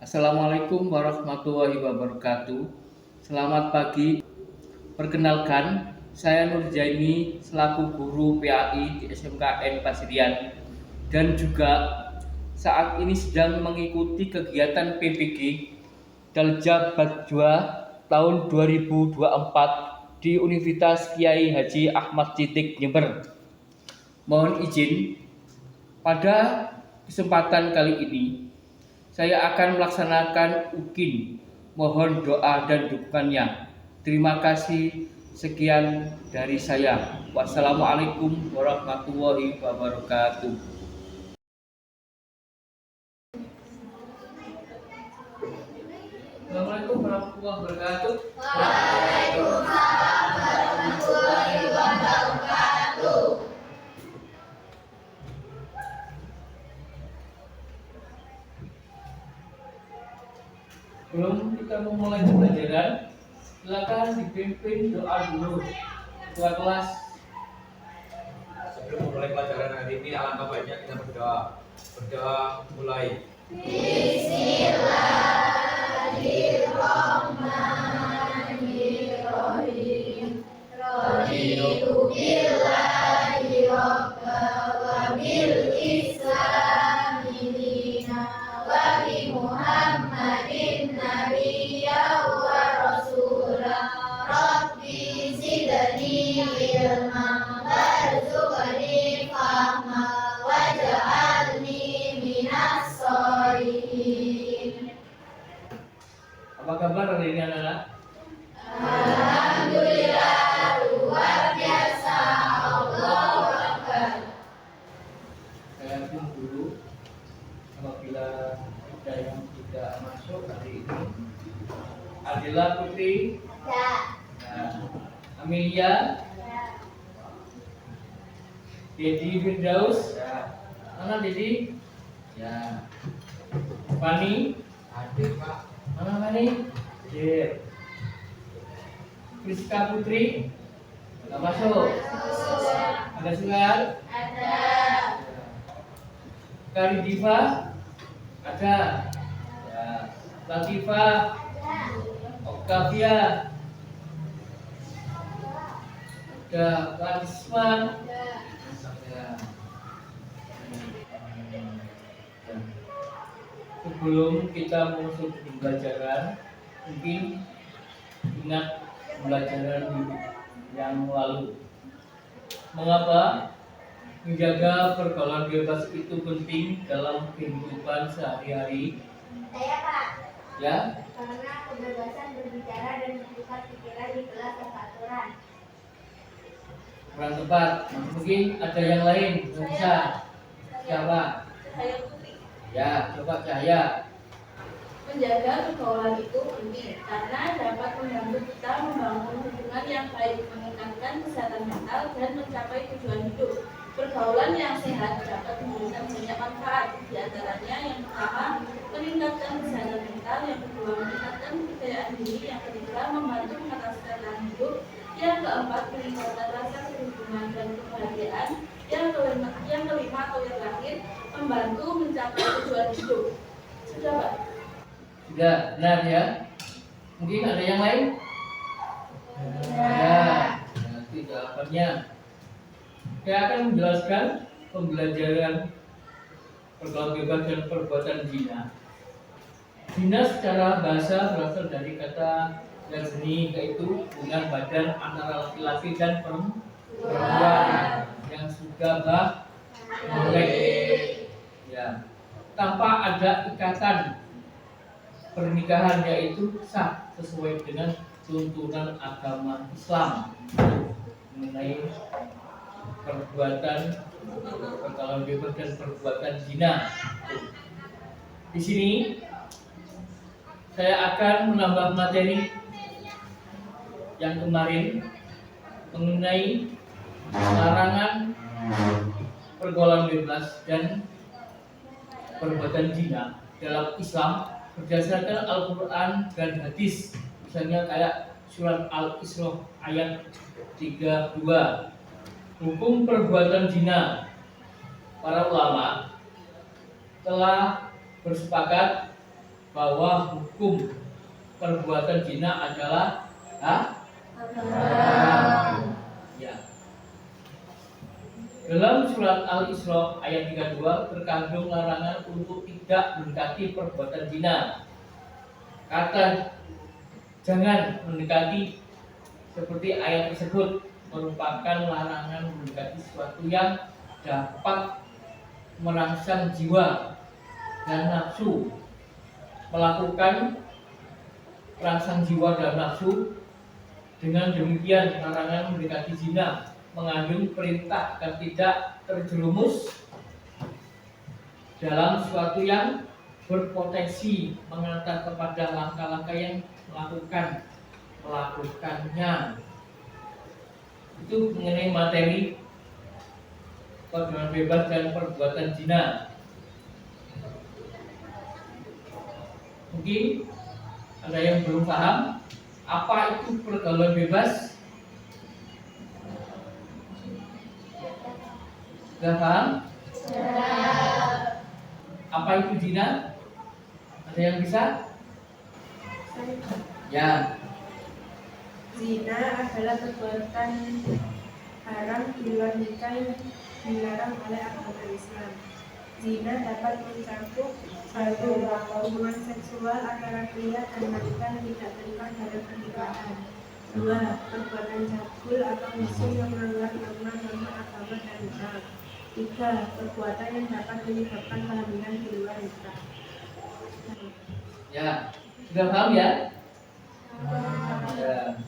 Assalamualaikum warahmatullahi wabarakatuh. Selamat pagi. Perkenalkan, saya Nur Jaini selaku guru PAI di SMKN Pasirian dan juga saat ini sedang mengikuti kegiatan PPG Dalja Badjua tahun 2024 di Universitas Kiai Haji Ahmad Citik Jember. Mohon izin, pada kesempatan kali ini saya akan melaksanakan UKIN. Mohon doa dan dukungannya. Terima kasih. Sekian dari saya. Wassalamualaikum warahmatullahi wabarakatuh. Assalamualaikum warahmatullahi wabarakatuh. Waalaikumsalam warahmatullahi wabarakatuh. Sebelum kita memulai pembelajaran, silakan dipimpin doa dulu. Ketua kelas. Sebelum memulai pelajaran hari ini, alangkah baiknya kita berdoa. Berdoa mulai. Bismillahirrahmanirrahim. Raditu billahi rabba wa bil islami dina wa bi Muhammadin nabiyya wa rasula. Rabbi zidni ilma warzuqni fahma waj'alni minas sholihin. Apa kabar hari ini anak-anak? Alhamdulillah, luar biasa. Allahu Akbar. Saya pun dulu apabila ada yang tidak masuk hari ini. Adila Putri, Ya. Amelia, Dedi Firdaus, mana Dedi? Ya. Fani, Hadir Pak. mana Fani? Hadir. Priska Putri, nggak masuk. Ada Sular, Ada. Kari Diva, ada. Ya. Latifah, Oktavia, ada Larisman. Ya. Sebelum kita masuk ke pembelajaran, mungkin ingat pembelajaran yang lalu. Mengapa menjaga pergaulan bebas itu penting dalam kehidupan sehari-hari? Saya Pak. Ya, Karena kebebasan berbicara dan bertukar pikiran di kelas tanpa aturan. kurang tepat. Mungkin ada yang lain yang bisa. Siapa? Saya Putri. Ya, coba Cahaya. Menjaga pergaulan itu penting karena dapat membantu kita membangun hubungan yang baik, meningkatkan kesehatan mental, dan mencapai tujuan hidup. Pergaulan yang sehat dapat memberikan banyak manfaat, di antaranya yang pertama, meningkatkan kesehatan mental, yang kedua, meningkatkan kepercayaan diri, yang ketiga, membantu mengatasi tantangan hidup, yang keempat, meningkatkan rasa kehubungan dan kebahagiaan, yang kelima atau yang terakhir, membantu mencapai tujuan hidup. Sudah Pak? Sudah, benar ya. Mungkin ada yang lain? Ya, nanti jawabannya. Saya akan menjelaskan pembelajaran pergaulan bebas dan perbuatan zina. Zina secara bahasa berasal dari kata yang seni, yaitu hubungan badan antara laki-laki dan perempuan yang sudah baik, ya, tanpa ada ikatan pernikahan, yaitu sah sesuai dengan tuntunan agama Islam mengenai perbuatan pergaulan bebas dan perbuatan zina. Di sini saya akan menambah materi yang kemarin mengenai larangan pergaulan bebas dan perbuatan zina dalam Islam berdasarkan Al-Quran dan hadis. Misalnya kayak surat Al-Isra ayat 32. Hukum perbuatan zina. Para ulama telah bersepakat bahwa hukum perbuatan zina adalah haram. ya. Dalam surat Al-Isra ayat 32 terkandung larangan untuk tidak mendekati perbuatan zina. Kata jangan mendekati seperti ayat tersebut merupakan larangan mendekati sesuatu yang dapat merangsang jiwa dan nafsu. Melakukan perangsang jiwa dan nafsu. Dengan demikian larangan mendekati zina mengandung perintah agar tidak terjerumus dalam sesuatu yang berpotensi mengantar kepada langkah-langkah yang melakukannya. Itu mengenai materi pergaulan bebas dan perbuatan zina. Mungkin ada yang belum paham apa itu pergaulan bebas? Sudah paham? Apa itu zina? Ada yang bisa? Ya. Zina adalah perbuatan haram di luar nikah yang dilarang oleh agama Islam. Zina dapat mencakup 1. Hubungan seksual antara pria dan wanita yang tidak terikat dalam pernikahan. 2. Perbuatan cabul atau musuh yang melanggar norma-norma agama dan moral. 3. Perbuatan yang dapat menyebabkan kehamilan di luar nikah. Ya. Sudah paham ya? Ya.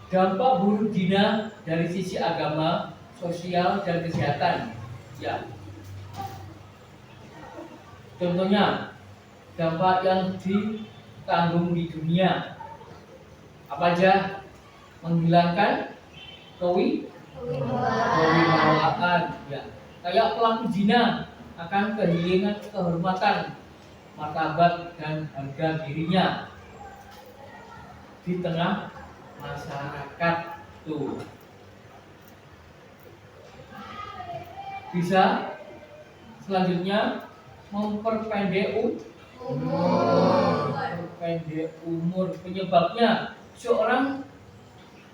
Dampak buruk zina dari sisi agama, sosial, dan kesehatan. Ya. Contohnya, dampak yang ditanggung di dunia apa aja? Menghilangkan kewibawaan. Ya. Kayak pelaku zina akan kehilangan kehormatan, martabat, dan harga dirinya di tengah masyarakat tuh. Bisa selanjutnya memperpendek umur. Penyebabnya seorang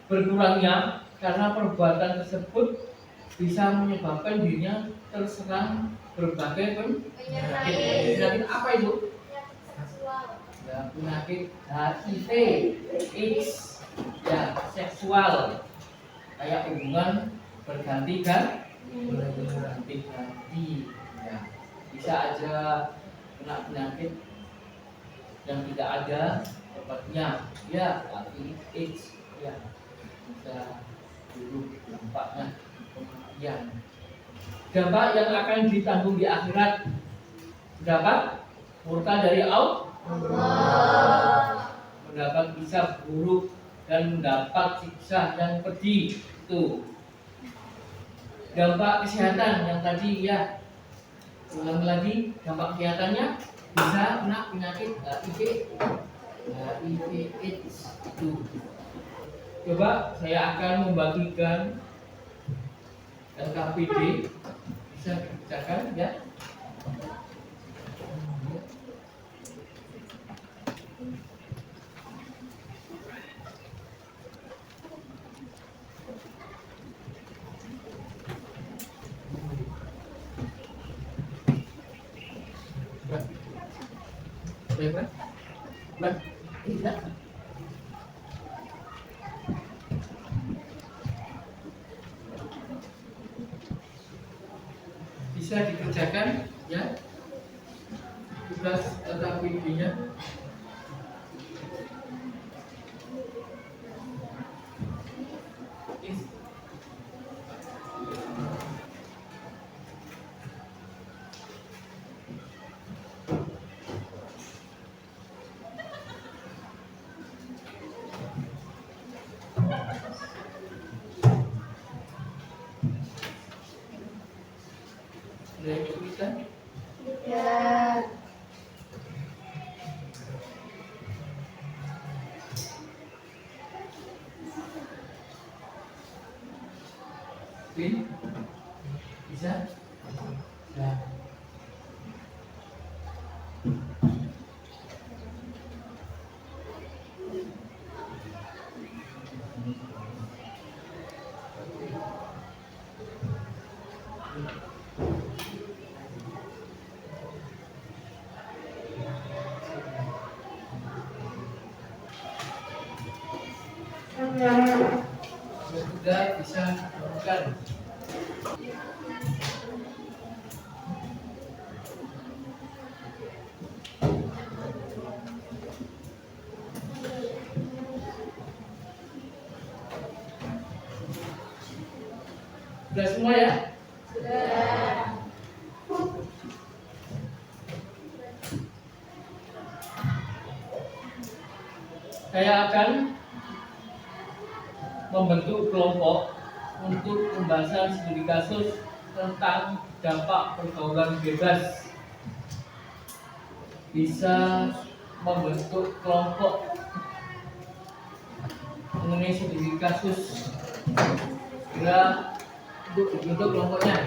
berkurangnya karena perbuatan tersebut bisa menyebabkan dirinya terserang berbagai penyakit. Penyakit apa itu? Ya, penyakit HIV, AIDS, ya, seksual, kayak hubungan berganti-ganti, ya, bisa aja kena penyakit yang tidak ada obatnya, ya, AIDS, ya, bisa dulu dampaknya kematian. Dampak yang akan ditanggung di akhirat, dapat murka dari Allah, mendapat hisab buruk dan mendapat siksa yang pedih. Itu dampak kesehatan yang tadi, ya, ulang lagi, dampak kesehatannya bisa kena penyakit HIV, AIDS. Itu coba saya akan membagikan LKPD, bisa dibacakan, ya. Bisa dikerjakan, ya, tugas LKPD-nya. Ada yang kesulitan? Ya. Bin? Bisa? Ya. Sudah bisa lakukan. Sudah semua ya? Sudah. Saya akan membentuk kelompok untuk pembahasan studi kasus tentang dampak pergaulan bebas. Bisa membentuk kelompok mengenai studi kasus. Kira untuk dibentuk kelompoknya.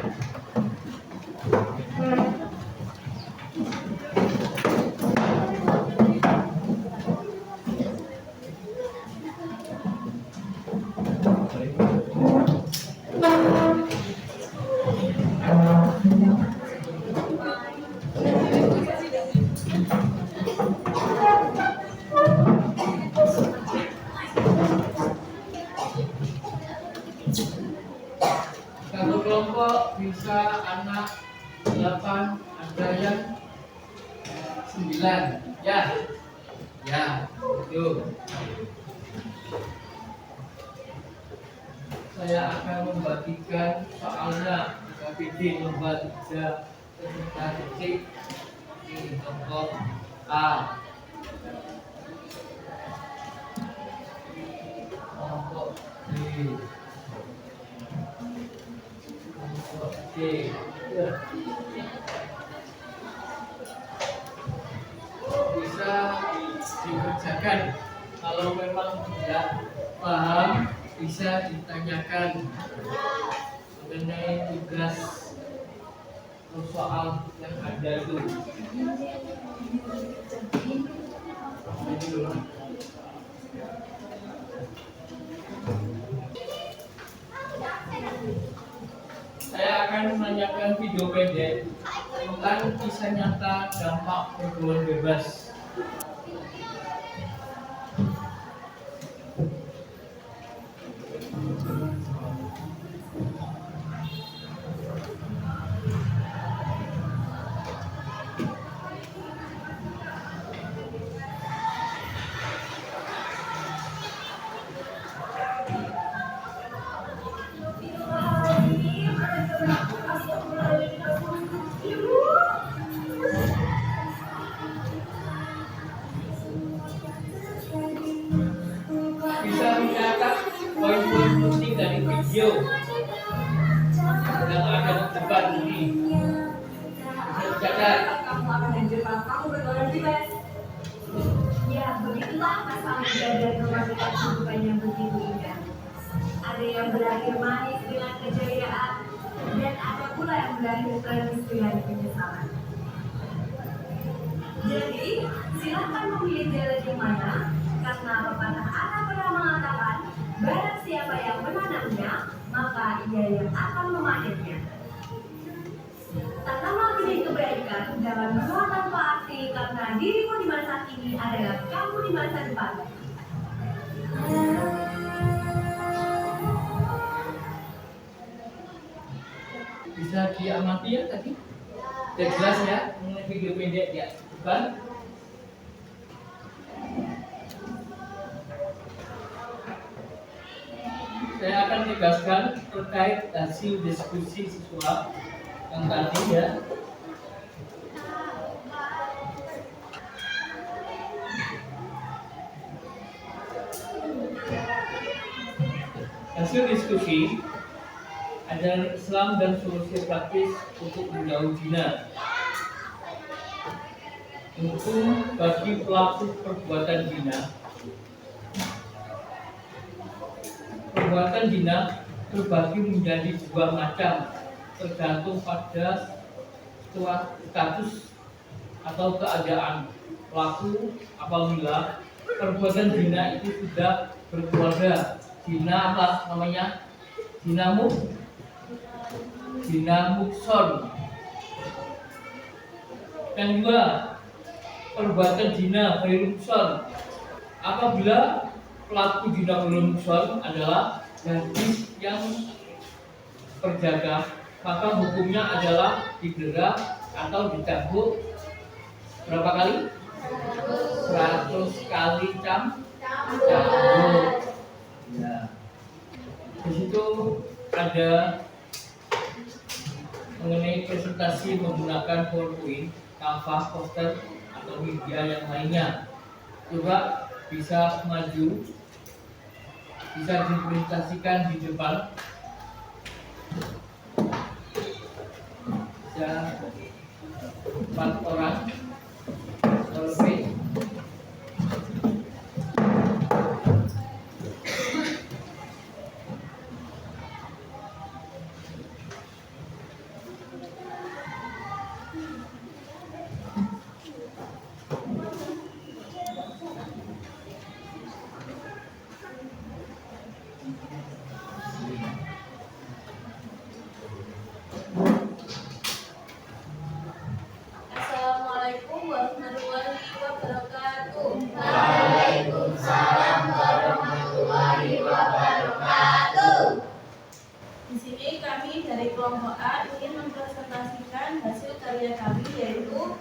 Satu kelompok bisa anak 8, ada yang 9. Ya, ya, itu. Saya akan membagikan soalnya KPD nomor 3 tentang detik di kelompok A. Kelompok B. Oke, bisa dikerjakan. Kalau memang tidak paham, bisa ditanyakan mengenai tugas atau soal yang ada itu. Jadi dulu. Saya akan menanyakan video pendek tentang kisah nyata dampak pergaulan bebas. Bisa mencatat poin-poin penting dari video yang ada di depan ini. Bisa dicatat. Kamu akan menjebak kamu bergolak bebas. Ya, begitulah pasangan dan romantika kehidupan yang begitu indah. Ada yang berakhir manis dengan kejayaan, dan ada pula yang berakhir tragis dengan penyesalan. Jadi, silakan memilih jalan yang mana, karena pepatah Arab pernah mengatakan, barang siapa yang menanamnya, maka ia yang akan memanennya. Tanamlah benih kebaikan, jangan menolak tanpa arti, karena dirimu di masa kini adalah kamu di masa depan. Bisa diamati ya tadi? Sudah jelas ya mengenai video pendek ya, bukan? Saya akan tegaskan terkait hasil diskusi siswa yang tadi ya. Hasil diskusi ajaran Islam dan solusi praktis untuk menjauh zina. Hukum bagi pelaku perbuatan zina. Perbuatan zina terbagi menjadi dua macam, tergantung pada status atau keadaan pelaku. Apabila perbuatan zina itu sudah berkeluarga, zina apa namanya? Zina mukson. Yang kedua, perbuatan zina ghairi mukson. Apabila pelaku zina berlumsor adalah gadis yang perjaga, maka hukumnya adalah didera atau dicambuk berapa kali? 100 kali cambuk. Ya. Di situ ada mengenai presentasi menggunakan PowerPoint, kanvas, poster, atau media yang lainnya. Coba bisa maju, bisa dipresentasikan di depan. Bisa 4 orang. Selfie. Assalamualaikum warahmatullahi wabarakatuh. Waalaikumsalam warahmatullahi wabarakatuh. Di sini kami dari kelompok A ingin mempresentasikan hasil karya kami, yaitu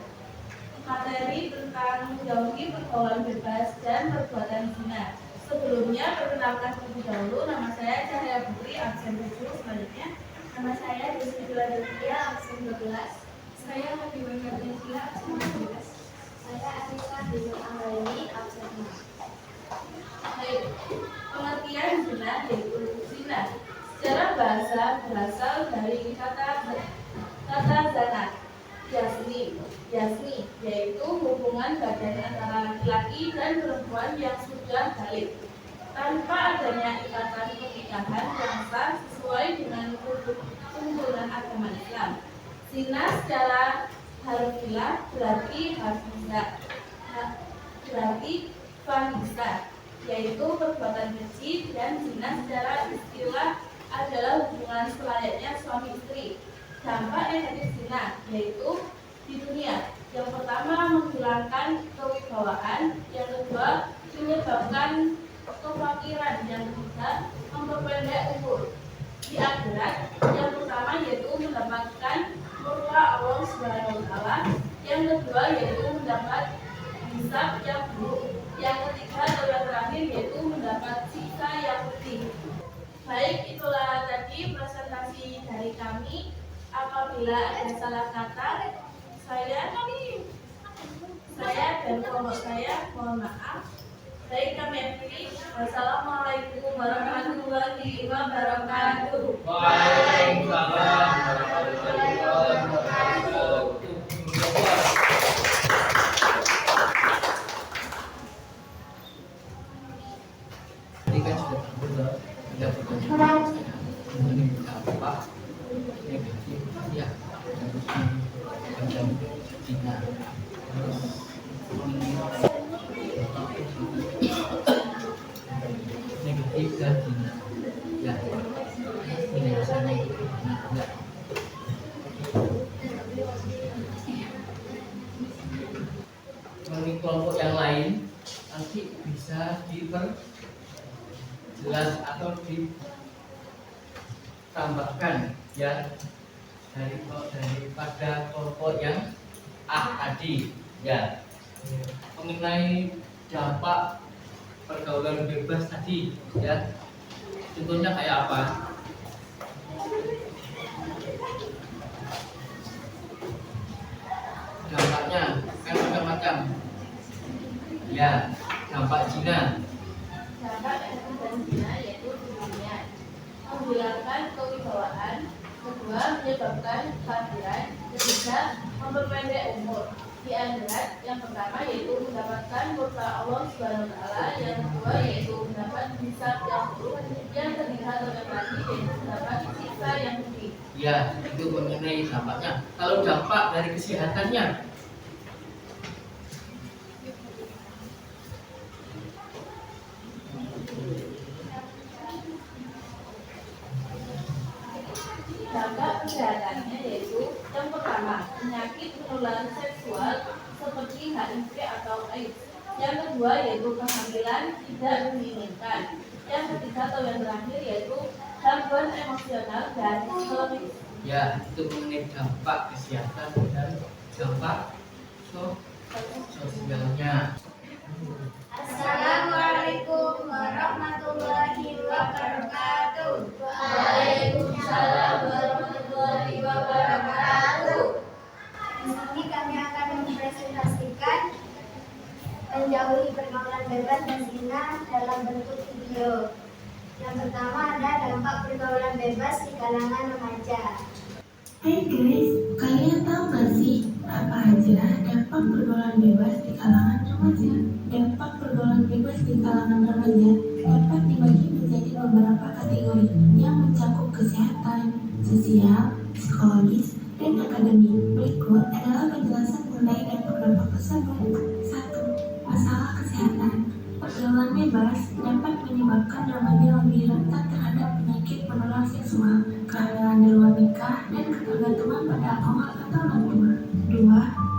materi tentang menjauhi pergaulan bebas dan perbuatan zina. Sebelumnya perkenalkan terlebih dahulu, nama saya Cahaya Putri, absen 7. Selanjutnya Nama saya Desi Duladia, absen 12. Saya Habibah Kartensila, absen 12. Saya Anissa Dewi Anggraini, absen 5. baik, pengertian zina yaitu zina. Secara bahasa berasal dari kata zana, yasni, yaitu hubungan badan antara laki-laki dan perempuan yang sudah balik tanpa adanya ikatan pernikahan yang sah sesuai dengan tuntunan agama Islam. Zina secara harfiah berarti fahisa, yaitu perbuatan keji, dan zina secara istilah adalah hubungan selayaknya suami istri. Dampak negatif zina yaitu di dunia, yang pertama menghilangkan kewibawaan, yang kedua menyebabkan kefakiran, yang ketiga memperpendek umur. Di akhirat, yang pertama yaitu mendapatkan murka Allah Subhanahu wa taala, yang kedua yaitu mendapat hisab yang buruk, yang ketiga atau yang terakhir yaitu mendapat siksa yang pedih. Baik, itulah tadi presentasi dari kami. Apabila ada salah kata, saya dan kelompok saya mohon maaf. Baik, kami akhiri. Wassalamualaikum warahmatullahi wabarakatuh. Waalaikumsalam warahmatullahi wabarakatuh. Ini kan sudah mengenai dampak negatif ya terhadap zina. Terus negatif dan zina. Ya, ini rasanya ya. Mengenai kelompok yang lain nanti bisa diperjelas atau ditambahkan ya daripada kelompok yang tadi ya, mengenai dampak pergaulan bebas tadi ya, contohnya kayak apa? Dampaknya kan macam-macam ya. Dampak zina, Dampak negatif zina yaitu di dunia, menghilangkan kewibawaan, kedua menyebabkan kefakiran, ketiga memperpendek umur. Di akhirat, yang pertama yaitu mendapatkan murka Allah Subhanahu wa taala, yang kedua yaitu mendapat hisab yang buruk, yang ketiga atau yang terakhir yaitu mendapat siksa yang pedih. ya itu mengenai dampaknya. Kalau dampak dari kesehatannya, dampak kesehatannya yaitu yang pertama penyakit menular seksual seperti HIV atau AIDS. Yang kedua yaitu kehamilan tidak menginginkan. Yang ketiga atau yang terakhir yaitu gangguan emosional dan psikologis. Ya, itu mengenai dampak kesehatan dan dampak sosialnya. Assalamualaikum warahmatullahi wabarakatuh. Waalaikumsalam warahmatullahi wabarakatuh. Di sini kami akan mempresentasikan menjauhi pergaulan bebas dan zina dalam bentuk video. Yang pertama ada dampak pergaulan bebas di kalangan remaja. Hai guys, kalian tahu gak sih apa aja dampak pergaulan bebas di kalangan remaja? Dampak pergaulan bebas di kalangan remaja dapat dibagi menjadi beberapa kategori yang mencakup kesehatan, sosial, psikologis, dan akademik. Berikut adalah penjelasan mengenai dampak-dampak tersebut. 1. Masalah kesehatan. Pergaulan bebas dapat menyebabkan remaja lebih rentan terhadap penyakit menular seksual, kehamilan di luar nikah, dan ketergantungan pada alkohol atau narkoba. 2.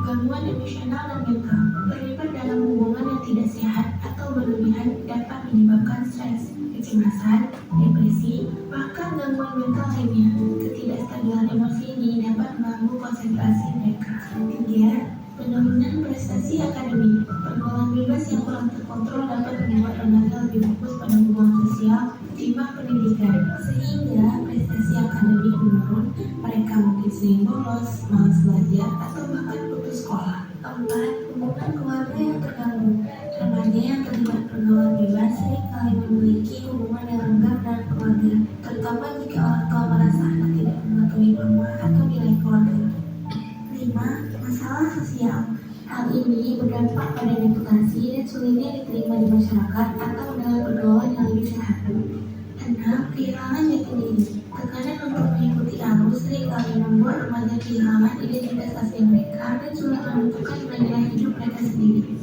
Gangguan emosional dan mental. Terlibat dalam hubungan yang tidak sehat atau berlebihan dapat menyebabkan stres, kecemasan, depresi, bahkan gangguan mental lainnya. Ketidakstabilan emosi ini dapat mengganggu konsentrasi mereka. 3. Penurunan prestasi akademik. Pergaulan bebas yang kurang terkontrol dapat membuat remaja lebih fokus pada hubungan sosial ketimbang pendidikan, sehingga prestasi akademik menurun. Mereka mungkin sering bolos, malas belajar, atau bahkan putus sekolah. 4. Hubungan keluarga yang terganggu. Remaja yang terlibat pergaulan bebas seringkali memiliki hubungan yang renggang dengan keluarga, terutama jika orang tua merasa anak tidak mematuhi norma atau nilai keluarga. 5. Masalah sosial. Hal ini berdampak pada reputasi dan sulitnya diterima di masyarakat atau dalam pergaulan yang lebih sehat. 6. Kehilangan jati diri. Tekanan untuk mengikuti arus seringkali membuat remaja kehilangan identitas asli mereka dan sulit menentukan nilai hidup mereka sendiri.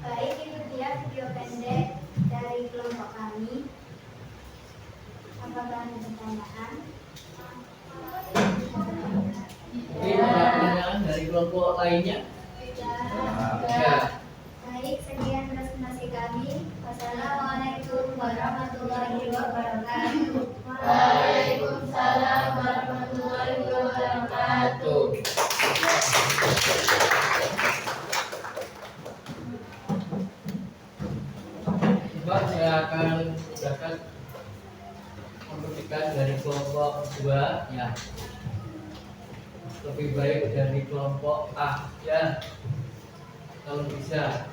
Baik, itu dia video pendek dari kelompok kami. Apakah ada pertanyaan? Oke, ada pertanyaan dari kelompok lainnya? Ya. Baik, sekian presentasi kami. Wassalamualaikum warahmatullahi wabarakatuh. Waalaikumsalam warahmatullahi wabarakatuh. Coba saya akan gunakan membuktikan dari kelompok 2 ya. Lebih baik dari kelompok A ya. Kalau bisa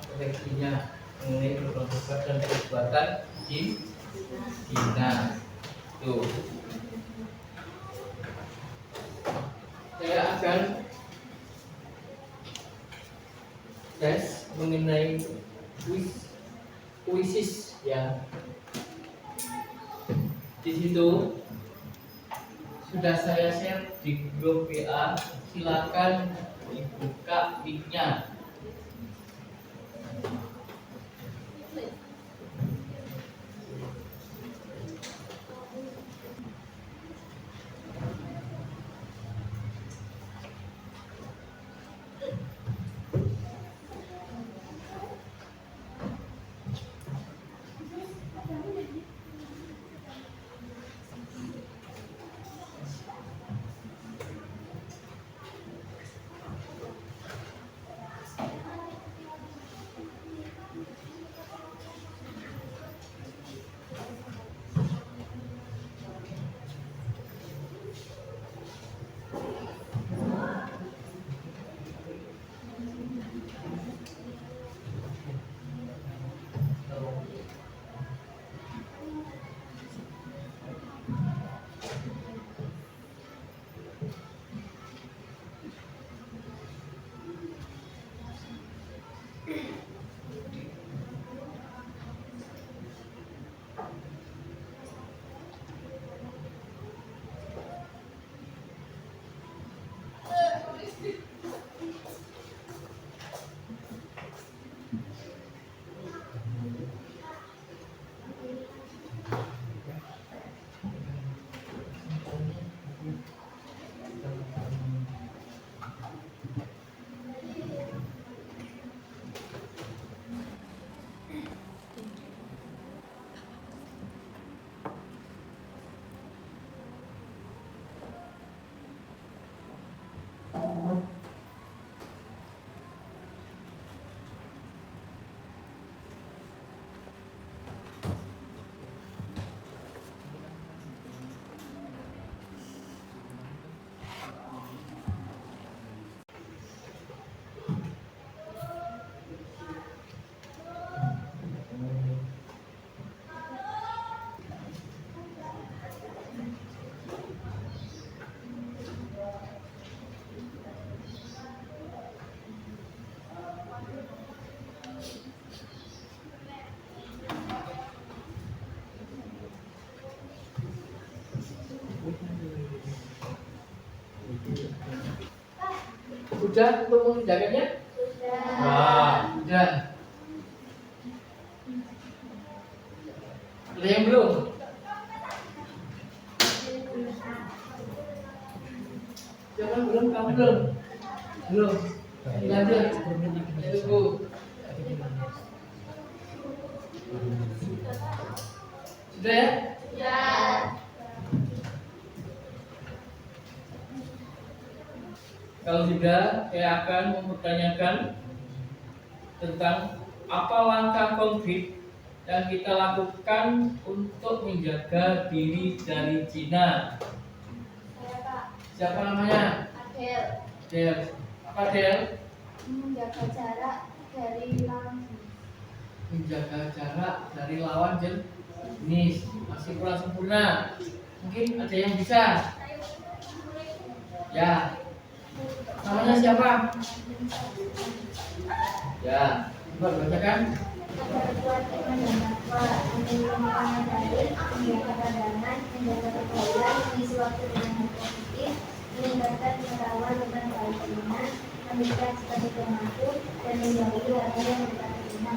koleksinya mengenai perbuatan dan perbuatan zina. Tuh. Saya akan tes mengenai kuisis ya. Di situ sudah saya share di grup WA, silakan dibuka linknya. Sudah untuk mengerjakannya? Sudah. Ada yang belum? Jangan belum, kamu belum? Belum. Lanjut. Tunggu. Sudah ya? Ya. Kalau sudah, saya akan mempertanyakan tentang apa langkah konkret yang kita lakukan untuk menjaga diri dari zina. Saya Pak. Siapa namanya? Adel. Del. Apa Del? Menjaga jarak dari lawan. Menjaga jarak dari lawan jenis. Masih kurang sempurna. Mungkin ada yang bisa. Ya. Namanya siapa? Ya. Coba bacakan. Agar kuat iman dan takwa, menyembunyikan dalil, menjaga pandangan, menjaga pergaulan, mengisi waktu dengan hal positif, meningkatkan pengetahuan tentang baik zina, memberikan sebagai pemaku, dan menjauhi hal yang mendekati zina.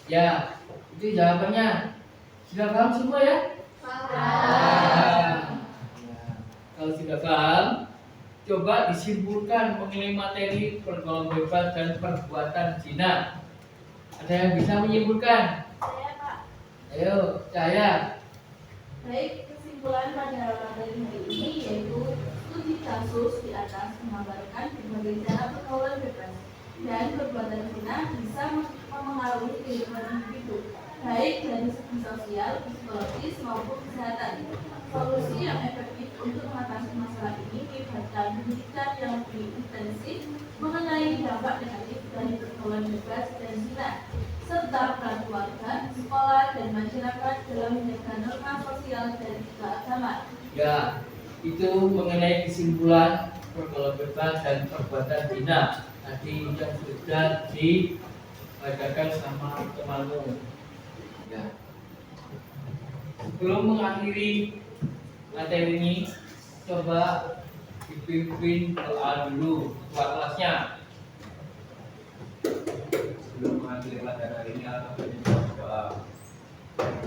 Ya. Itu jawabannya. Sudah paham semua ya? Ya. Kalau sudah paham, coba disimpulkan mengenai materi pergaulan bebas dan perbuatan zina. Ada yang bisa menyimpulkan? Saya Pak. Ayo, Cahaya. Baik, kesimpulan pada materi hari ini yaitu studi kasus di atas menggambarkan berbagai cara pergaulan bebas dan perbuatan zina bisa mempengaruhi kehidupan individu, baik dari segi sosial, psikologis maupun kesehatan. Solusi yang efektif untuk mengatasi masalah ini melibatkan pendidikan yang lebih intensif mengenai dampak negatif dari pergaulan bebas dan zina, serta peran keluarga, sekolah, dan masyarakat dalam menjaga norma sosial dan juga agama. Ya, itu mengenai kesimpulan pergaulan bebas dan perbuatan zina. Tadi yang sudah dibacakan sama temanmu. Ya. Sebelum mengakhiri materi ini, coba dipimpin doa dulu ketua kelasnya. Sebelum mengakhiri pelajaran hari ini, alangkah baiknya doa.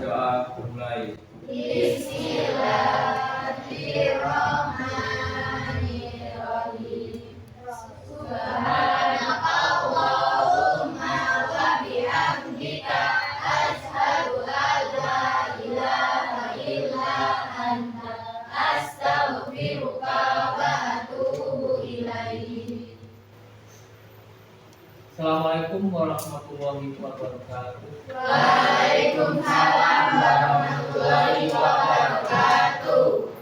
Doa mulai. Bismillahirrahmanirrahim. Subhanakallahumma wa bihamdika asyhadu an la ilaha illa anta astaghfiruka wa atubu ilaik. Assalamualaikum warahmatullahi wabarakatuh. Waalaikumsalam warahmatullahi wabarakatuh.